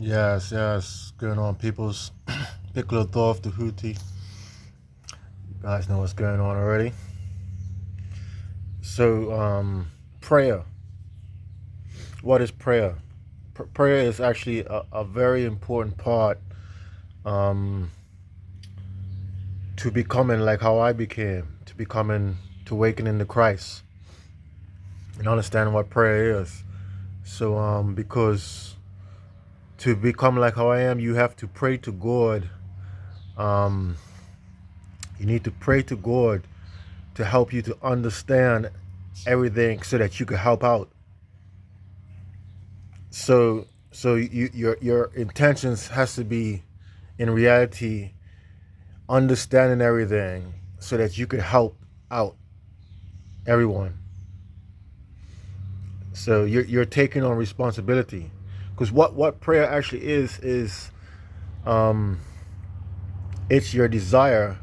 Yes, going on, peoples? Piccolo Thorf, the Houthi. You guys know what's going on already. So, prayer. What is prayer? Prayer is actually a very important part um, to becoming like how I became, to awakening to Christ and understanding what prayer is. So, because to become like how I am, you have to pray to God. Um, you need to pray to God to help you to understand everything so that you can help out. So your intentions has to be in reality understanding everything so that you can help out everyone. So you're taking on responsibility because what prayer actually is um it's your desire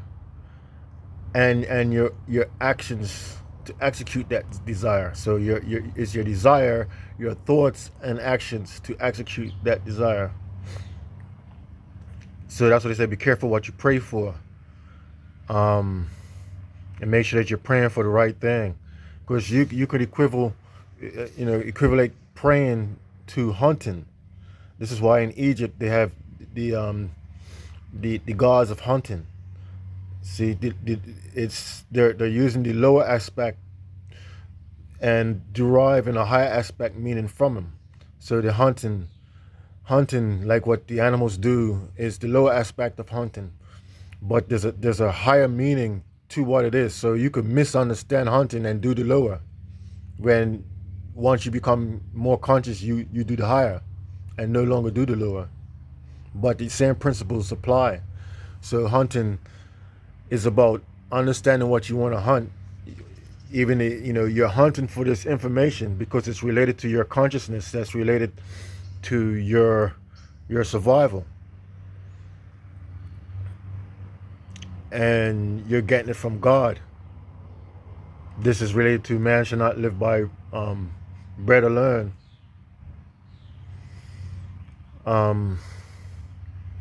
and your actions to execute that desire. So your it's your desire, your thoughts and actions to execute that desire. So that's what they say. Be careful what you pray for, um, and make sure that you're praying for the right thing, because you could equivalent praying to hunting. This is why in Egypt they have the um, the gods of hunting. See, it's they're using the lower aspect and deriving a higher aspect meaning from them. So the hunting like what the animals do is the lower aspect of hunting, but there's a higher meaning to what it is. So you could misunderstand hunting and do the lower. When once you become more conscious, you do the higher, and no longer do the lower. But the same principles apply. So hunting is about understanding what you want to hunt. Even you're hunting for this information because it's related to your consciousness. That's related to your survival, and you're getting it from God. This is related to man shall not live by bread alone. Um,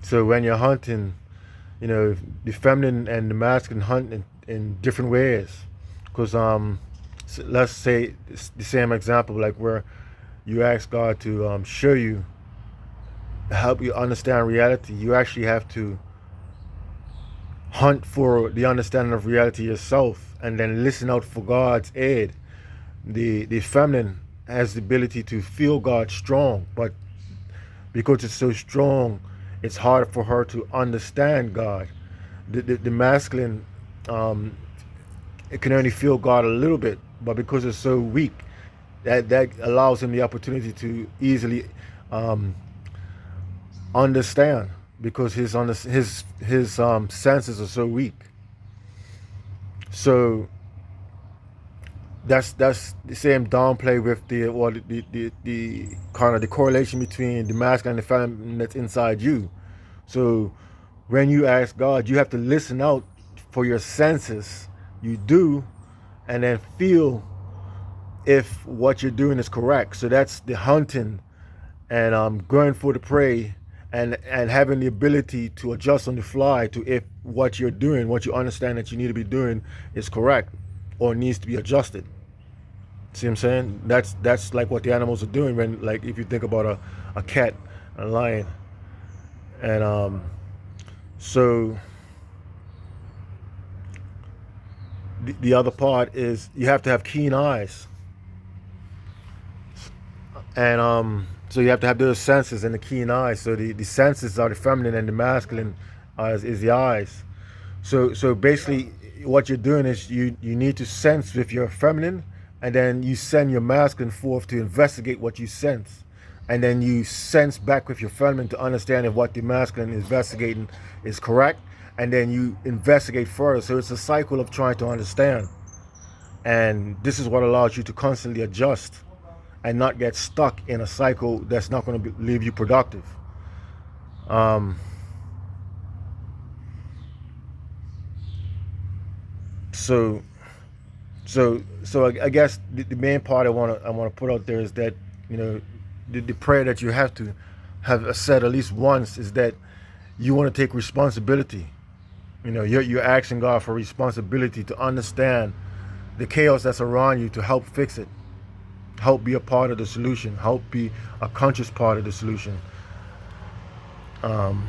so when you're hunting, the feminine and the masculine hunt in different ways. Because let's say it's the same example, like where you ask God to show you, help you understand reality. You actually have to hunt for the understanding of reality yourself, and then listen out for God's aid. The feminine has the ability to feel God strong, but because it's so strong, it's hard for her to understand God. The masculine, um, it can only feel God a little bit, but because it's so weak, that allows him the opportunity to easily um, understand, because his senses are so weak. So that's the same downplay with the kind of the correlation between the masculine and the feminine that's inside you. So when you ask God, you have to listen out for your senses. You do, and then feel if what you're doing is correct. So that's the hunting and going for the prey, and having the ability to adjust on the fly to if what you're doing, what you understand that you need to be doing, is correct or needs to be adjusted. See what I'm saying? That's like what the animals are doing when, like, if you think about a cat, a lion, and so the other part is you have to have keen eyes, and so you have to have those senses and the keen eyes. So the senses are the feminine, and the masculine is the eyes. So basically, what you're doing is you need to sense with your feminine, and then you send your masculine forth to investigate what you sense, and then you sense back with your feminine to understand if what the masculine is investigating is correct, and then you investigate further. So it's a cycle of trying to understand, and this is what allows you to constantly adjust and not get stuck in a cycle that's not going to leave you productive. Um, so I guess the main part I want to put out there is that, the prayer that you have said at least once is that you want to take responsibility. You know, you're asking God for responsibility to understand the chaos that's around you, to help fix it, help be a part of the solution, help be a conscious part of the solution. Um,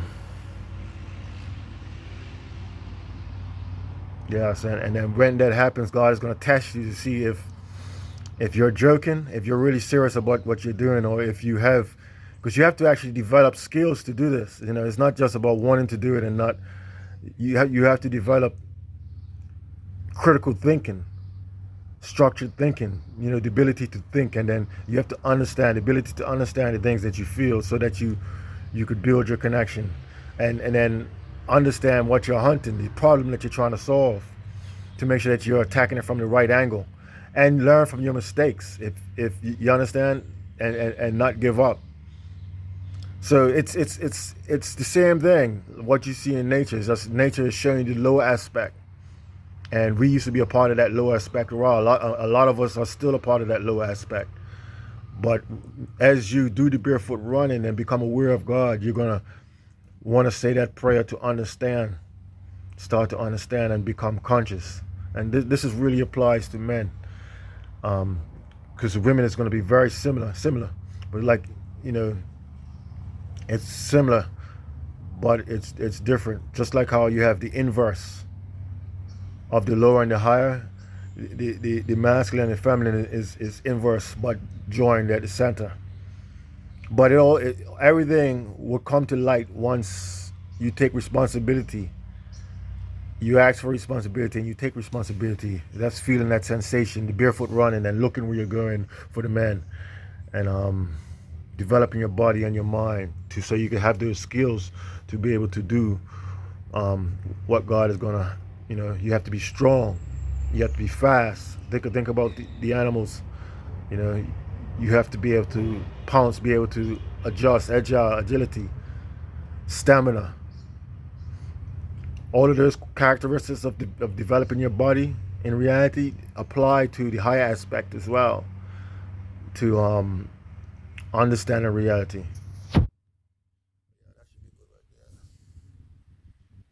yes, and then when that happens, God is going to test you to see if you're joking, if you're really serious about what you're doing, or if you have, because you have to actually develop skills to do this. You know, it's not just about wanting to do it and not. You have to develop critical thinking, structured thinking. You know, the ability to think, and then you have to understand the ability to understand the things that you feel, so that you could build your connection, and then understand what you're hunting, the problem that you're trying to solve, to make sure that you're attacking it from the right angle, and learn from your mistakes, if you understand, and not give up. So it's the same thing. What you see in nature is just nature is showing you the lower aspect, and we used to be a part of that lower aspect. A lot of us are still a part of that lower aspect. But as you do the barefoot running and become aware of God, you're gonna want to say that prayer to understand, start to understand, and become conscious. And this is really applies to men, because women is going to be very similar, but like, you know, it's similar, but it's different. Just like how you have the inverse of the lower and the higher, the masculine and feminine is inverse, but joined at the center. But everything will come to light once you take responsibility. You ask for responsibility and you take responsibility. That's feeling that sensation, the barefoot running and looking where you're going for the man, and developing your body and your mind so you can have those skills to be able to do what God is gonna. You know, you have to be strong. You have to be fast. Think about the animals. You know, you have to be able to pounce, be able to adjust, agility, stamina. All of those characteristics of developing your body in reality apply to the higher aspect as well, to understanding reality.